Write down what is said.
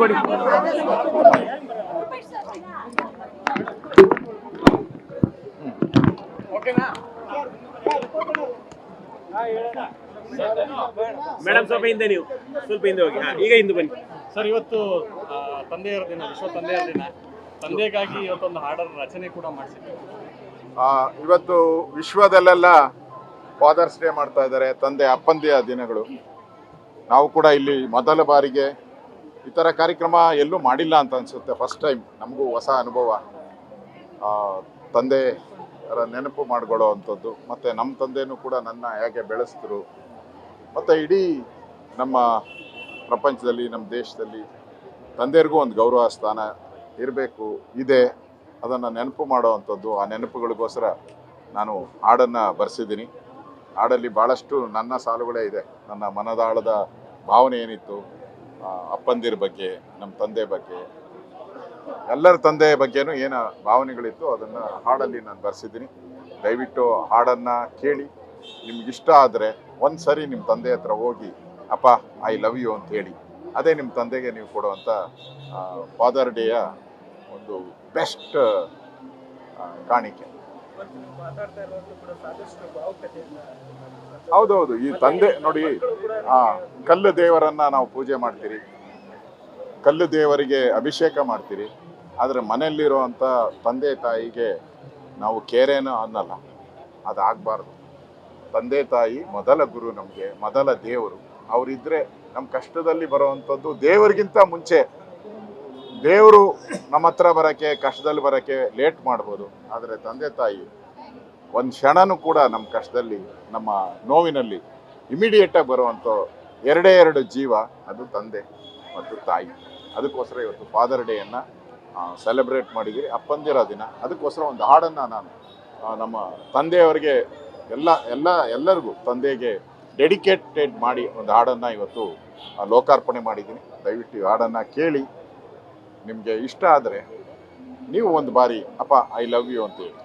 ಕೊಡಿ. ಮೇಡಮ್ ಸ್ವಲ್ಪ ಹಿಂದೆ, ನೀವು ಸ್ವಲ್ಪ ಹಿಂದೆ ಹೋಗಿ. ಈಗ ಹಿಂದೆ ಬನ್ನಿ ಸರ್. ಇವತ್ತು ತಂದೆಯರ ದಿನ, ವಿಶ್ವ ತಂದೆಯರ ದಿನ. ತಂದೆಗಾಗಿ ಇವತ್ತೊಂದು ಹಾಡರ ರಚನೆ ಕೂಡ ಮಾಡಿಸಿದ್ದೀವಿ. ಇವತ್ತು ವಿಶ್ವದಲ್ಲೆಲ್ಲ ಫಾದರ್ಸ್ ಡೇ ಮಾಡ್ತಾ ಇದ್ದಾರೆ, ತಂದೆ ಅಪ್ಪಂದಿಯ ದಿನಗಳು. ನಾವು ಕೂಡ ಇಲ್ಲಿ ಮೊದಲ ಬಾರಿಗೆ ಈ ಥರ ಕಾರ್ಯಕ್ರಮ ಎಲ್ಲೂ ಮಾಡಿಲ್ಲ ಅಂತ ಅನಿಸುತ್ತೆ. ಫಸ್ಟ್ ಟೈಮ್ ನಮಗೂ ಹೊಸ ಅನುಭವ. ತಂದೆಯರ ನೆನಪು ಮಾಡ್ಕೊಳ್ಳೋ ಅಂಥದ್ದು. ಮತ್ತು ನಮ್ಮ ತಂದೆಯೂ ಕೂಡ ನನ್ನ ಹೇಗೆ ಬೆಳೆಸಿದ್ರು, ಮತ್ತು ಇಡೀ ನಮ್ಮ ಪ್ರಪಂಚದಲ್ಲಿ, ನಮ್ಮ ದೇಶದಲ್ಲಿ ತಂದೆಯರಿಗೂ ಒಂದು ಗೌರವ ಸ್ಥಾನ ಇರಬೇಕು, ಇದೆ. ಅದನ್ನು ನೆನಪು ಮಾಡೋ ಅಂಥದ್ದು. ಆ ನೆನಪುಗಳಿಗೋಸ್ಕರ ನಾನು ಹಾಡನ್ನು ಬರೆಸಿದ್ದೀನಿ. ಹಾಡಲ್ಲಿ ಭಾಳಷ್ಟು ನನ್ನ ಸಾಲುಗಳೇ ಇದೆ. ನನ್ನ ಮನದಾಳದ ಭಾವನೆ ಏನಿತ್ತು ಅಪ್ಪಂದಿರ ಬಗ್ಗೆ, ನಮ್ಮ ತಂದೆ ಬಗ್ಗೆ, ಎಲ್ಲರ ತಂದೆಯ ಬಗ್ಗೆನೂ ಏನು ಭಾವನೆಗಳಿತ್ತು ಅದನ್ನು ಹಾಡಲ್ಲಿ ನಾನು ಬರೆಸಿದ್ದೀನಿ. ದಯವಿಟ್ಟು ಹಾಡನ್ನು ಕೇಳಿ. ನಿಮ್ಗಿಷ್ಟ ಆದರೆ ಒಂದು ಸರಿ ನಿಮ್ಮ ತಂದೆ ಹತ್ರ ಹೋಗಿ ಅಪ್ಪ ಐ ಲವ್ ಯು ಅಂತ ಹೇಳಿ. ಅದೇ ನಿಮ್ಮ ತಂದೆಗೆ ನೀವು ಕೊಡುವಂಥ ಫಾದರ್ ಡೇಯ ಒಂದು ಬೆಸ್ಟ್ ಕಾಣಿಕೆ. ಹೌದೌದು. ಈ ತಂದೆ ನೋಡಿ, ಕಲ್ಲು ದೇವರನ್ನು ನಾವು ಪೂಜೆ ಮಾಡ್ತೀರಿ, ಕಲ್ಲು ದೇವರಿಗೆ ಅಭಿಷೇಕ ಮಾಡ್ತೀರಿ. ಆದರೆ ಮನೆಯಲ್ಲಿರುವಂಥ ತಂದೆ ತಾಯಿಗೆ ನಾವು ಕೇರೇನೋ ಅನ್ನಲ್ಲ. ಅದಾಗಬಾರ್ದು. ತಂದೆ ತಾಯಿ ಮೊದಲ ಗುರು, ನಮಗೆ ಮೊದಲ ದೇವರು. ಅವರಿದ್ದರೆ ನಮ್ಮ ಕಷ್ಟದಲ್ಲಿ ಬರೋವಂಥದ್ದು ದೇವರಿಗಿಂತ ಮುಂಚೆ. ದೇವರು ನಮ್ಮ ಹತ್ರ ಬರೋಕ್ಕೆ, ಕಷ್ಟದಲ್ಲಿ ಬರೋಕ್ಕೆ ಲೇಟ್ ಮಾಡ್ಬೋದು. ಆದರೆ ತಂದೆ ತಾಯಿ ಒಂದು ಕ್ಷಣನೂ ಕೂಡ ನಮ್ಮ ಕಷ್ಟದಲ್ಲಿ, ನಮ್ಮ ನೋವಿನಲ್ಲಿ ಇಮಿಡಿಯೇಟಾಗಿ ಬರುವಂಥ ಎರಡೇ ಎರಡು ಜೀವ, ಅದು ತಂದೆ ಮತ್ತು ತಾಯಿ. ಅದಕ್ಕೋಸ್ಕರ ಇವತ್ತು ಫಾದರ್ ಡೇಯನ್ನು ಸೆಲೆಬ್ರೇಟ್ ಮಾಡಿದ್ದೀರಿ, ಅಪ್ಪಂದಿರ ದಿನ. ಅದಕ್ಕೋಸ್ಕರ ಒಂದು ಹಾಡನ್ನು ನಾನು ನಮ್ಮ ತಂದೆಯವರಿಗೆ ಎಲ್ಲರಿಗೂ ತಂದೆಗೆ ಡೆಡಿಕೇಟೆಡ್ ಮಾಡಿ ಒಂದು ಹಾಡನ್ನು ಇವತ್ತು ಲೋಕಾರ್ಪಣೆ ಮಾಡಿದ್ದೀನಿ. ದಯವಿಟ್ಟು ಈ ಹಾಡನ್ನು ಕೇಳಿ. ನಿಮಗೆ ಇಷ್ಟ ಆದರೆ ನೀವು ಒಂದು ಬಾರಿ ಅಪ್ಪ ಐ ಲವ್ ಯು ಅಂತೇಳಿ.